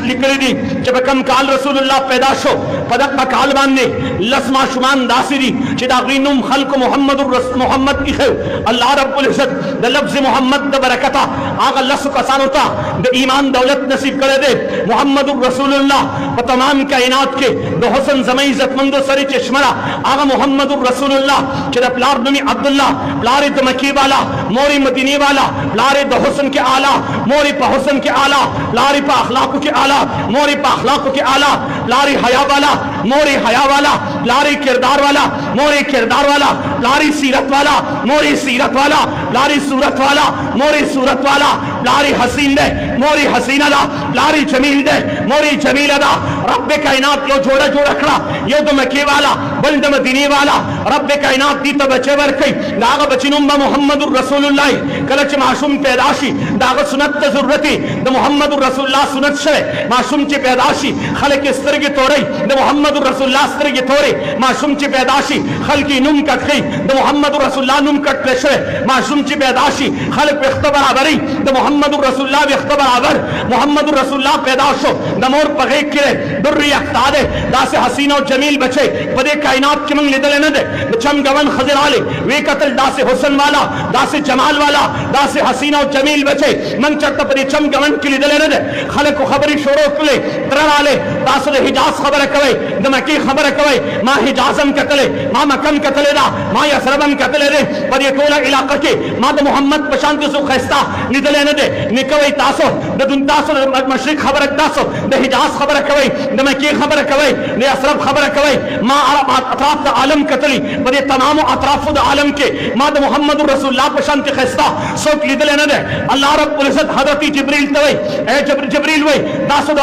लिखड़ी दी जब कम काल रसूलुल्लाह पैदा शो पदक का काल बांधे लस्मा शुमान दासिरी चिदागीनुम खल्क मोहम्मद की खैर अल्लाह रब्बुल इज्जत द लफ्ज मोहम्मद द बरकता आगा लस का सानोता द ईमान दौलत नसीब करे दे मोहम्मदुर रसूलुल्लाह व तमाम कायनात के द हुस्न जमी इज्जतमंद सरी चश्मरा आगा मोहम्मदुर रसूलुल्लाह चिदा प्लार नमी अब्दुल्ला प्लारे द मकी वाला मोरी मदीने वाला प्लारे द हुस्न के आला मोरी पा हुस्न के आला प्लारे पा अखलाक के आला मोरी पा अखलाक के आला प्लारी हया वाला मोरी हया वाला प्लारी किरदार वाला मोरी किरदार वाला प्लारी सीरत वाला मोरी सीरत वाला प्लारी सूरत वाला मोरी सूरत वाला प्लारी हसीन दे मोरी हसीना दा प्लारी जमील दे मोरी जमील दा रब्बे कायनात यो जोड़ा जोड़ा खड़ा यो तो मक्के वाला बंद मदीने वाला रब्बे कायनात दी तो बचे वर कई दागा बचिनुम मोहम्मदुर रसूलुल्लाह कलच मासूम पैदाशी दागा सुन्नत जरूरती द मोहम्मदुर रसूलुल्लाह सुन्नत शे मासूम ची पैदाशी खलक स्तर के तोरे द मोहम्मदुर रसूलुल्लाह स्तर के तोरे मासूम ची पैदाशी खल की नुम कट गई द मोहम्मदुर रसूलुल्लाह नुम कट प्रेशर मासूम ची पैदाशी खल पे बराबरी द मोहम्मदुर रसूलुल्लाह व्यक्त बराबर मोहम्मदुर रसूलुल्लाह पैदाशो द मोर पगे किरे दुर्री अख्तादे दासे हसीन और जमील बचे पदे कायनात के मंग लिदले न दे चम गवन खजर आले वे कतल दासे हुस्न वाला दासे जमाल वाला दासे हसीन और जमील बचे मंग चट पदे चम गवन के लिदले न दे खले को खबरी शोरो कुले तरन आले दासे हिजाज खबर कवे द मकी खबर कवे मा हिजाजम कतले मा मकन कतले दा मा यसरबम कतले रे पदे तोला इलाका के मा द मोहम्मद पशांत सु खस्ता निदले न दे निकवे तासो द दुन तासो मशरिक खबर तासो द हिजाज खबर कवे द मकी खबर कवे ने असरब खबर कवे मा अरब अतराफ द आलम कतली पदे तमाम अतराफ द आलम के मा द मोहम्मद रसूलुल्लाह पशांत खस्ता सो निदले न दे अल्लाह रब्बुल इज्जत हजरत जिब्रील तवे ए जिब्रील वे तासो द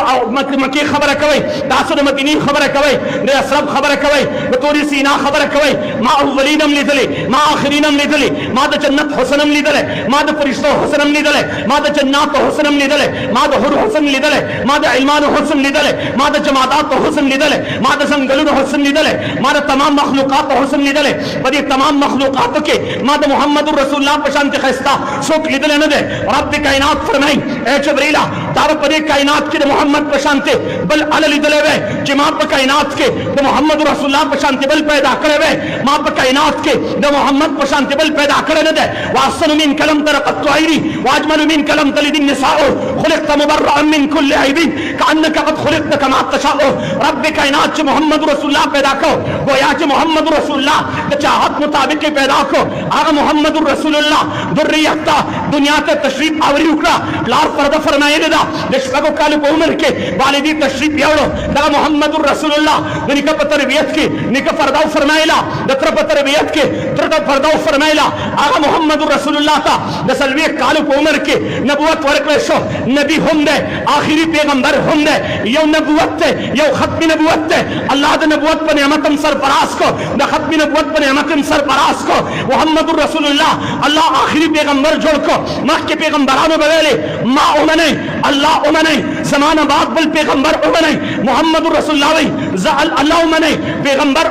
मकी खबर कवे तासो द मदीनी खबर कवे ने असरब खबर कवे द तोरी सीना खबर कवे मा अव्वलीनम लिदले मा आखिरीनम लिदले मा द जन्नत हुस्नम लिदले मा द फरिश्तो हुस्नम लिदले मा द जन्नत हुस्नम लिदले मा द हुर हुस्न लिदले मा द इल्मान हुस्न लिदले मा द जमादात हुस्न लिदले मा द जंगलुन हुस्न लिदले मा द तमाम मखलूकात हुस्न लिदले पदे तमाम मखलूकात के मा द मोहम्मदुर रसूलुल्लाह पशांत खस्ता सोक लिदले न दे रब कायनात फरमाई ए जिब्रीला तार पदे कायनात के मोहम्मद पशांत बल अल लिदले वे जमा प कायनात के द मोहम्मदुर रसूलुल्लाह पशांत बल पैदा करे वे मा प कायनात के द मोहम्मद पशांत बल पैदा करे न दे वासन मिन कलम तरक़त तुइरी वाजमल मिन कलम तलिदिन निसाओ खुलिक़त मुबर्रअन मिन कुल्लि ऐबिन कअन्नका क़द खुलिक़त कमा तशाओ रब कायनात च मोहम्मद रसूलुल्लाह पैदा को गोया च मोहम्मद रसूलुल्लाह द चाहत मुताबिक पैदा को आगा मोहम्मद रसूलुल्लाह दुर्रियत दुनिया ते तशरीफ आवरी उकरा लार पर्दा फरमाए दा देशको काल को उम्र के वालिदी तशरीफ यावड़ो दा मोहम्मद रसूलुल्लाह दुनिया पर तरबियत के निका पर्दा फरमाएला दत्र पर तरबियत के त्रता पर्दा फरमाएला आगा मोहम्मद रसूलुल्लाह ता दसलवे काल को उम्र के नबुवत वर्क में शो नबी हुंदे आखिरी पैगंबर हुंदे यो नबुवत थे यो खत्मी नबुवत थे अल्लाह द नबुवत पर नेमतन सरफराज को द खत्मी नबुवत पर नेमतन सरफराज को मोहम्मद रसूलुल्लाह अल्लाह आखिरी पैगंबर जोड़ को मख के पैगंबरानो बवेले मा उमने अल्लाह उमने जमाना बाद बल पैगंबर उमने मोहम्मद रसूलुल्लाह अल्लाह उमने पैगंबर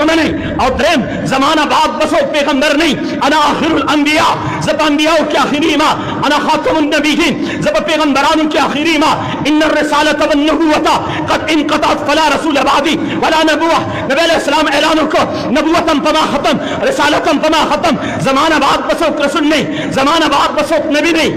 उमने और प्रेम जमाना बाद बसो पैगंबर नहीं अना आखिरुल अंबिया जब अंबियाओं के आखिरी मां अना खातमुन नबीयीन जब पैगंबरानों के आखिरी मां इन्नर रिसालत वन नबुवत कद इनक़तात फला रसूल बादी वला नबुव्वह नबी अलैहि सलाम ऐलान को नबुवतन तमा खत्म रिसालतन तमा खत्म जमाना बाद बसो रसूल नहीं जमाना बाद बसो नबी नहीं।